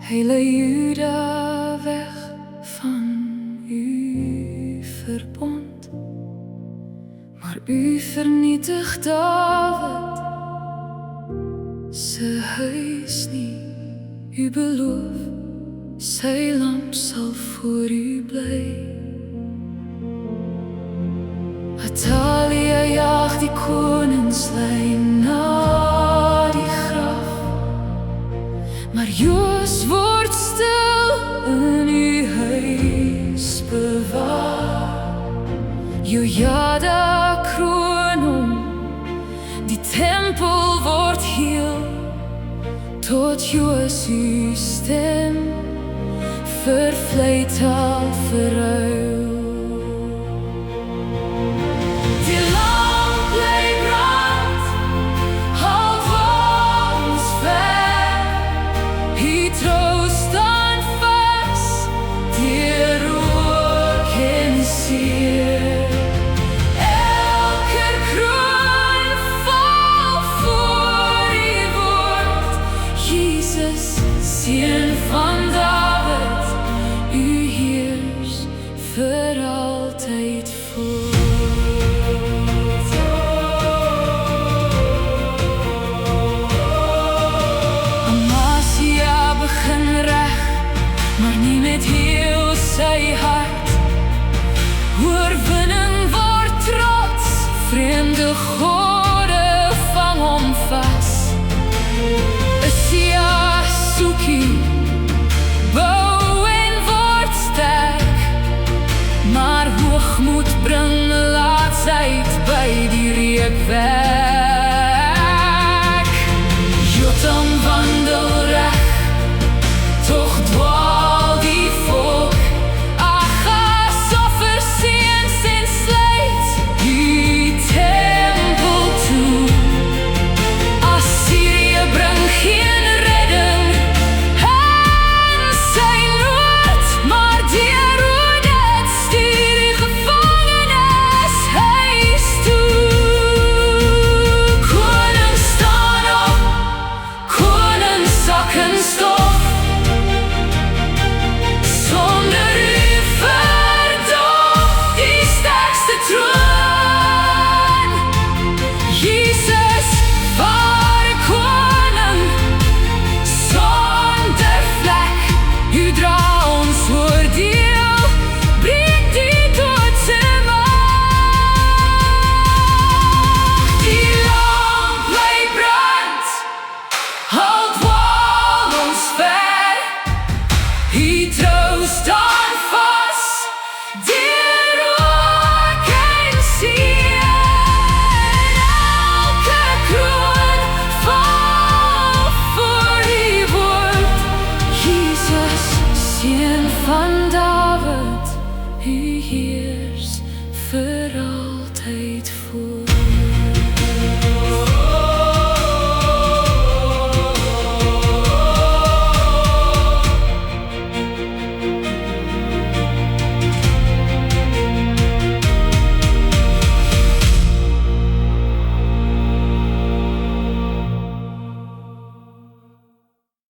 hele Juda weg van uw verbond. Maar u vernietigt David sy huis nie. U beloof, sy lamp sal voor u bly. Atalia jaag die koningslyn na die graf, maar Joas word stil in u huis bewaar. Jojada kroon hom, die tempel word heel, tot Joas uw stem vir vleitaal verruil. Die lamp bly brand, al van ons ver. Die trou staan vas, deur rook en seer. Elke kroon val voor u woord. Jesus, seun van Dawid, u heers vir altyd voort. Amasia begin reg, maar nie met heel sy hart. Oorwinning word trots, vreemde gode vang hom vas. Usia soek u, bou en word sterk, maar hoogmoed bring laatsheid by die reuk weg. Jotam wandel reg, tog dwaal die volk. Achas offer seuns en sluit die tempel toe. Assyrië bring geen redding in sy noord, maar deur Oded stuur die gevangenes huis toe. Koning staan op, koning sak in stof, sonder u verdof die sterkste troon. Jesus van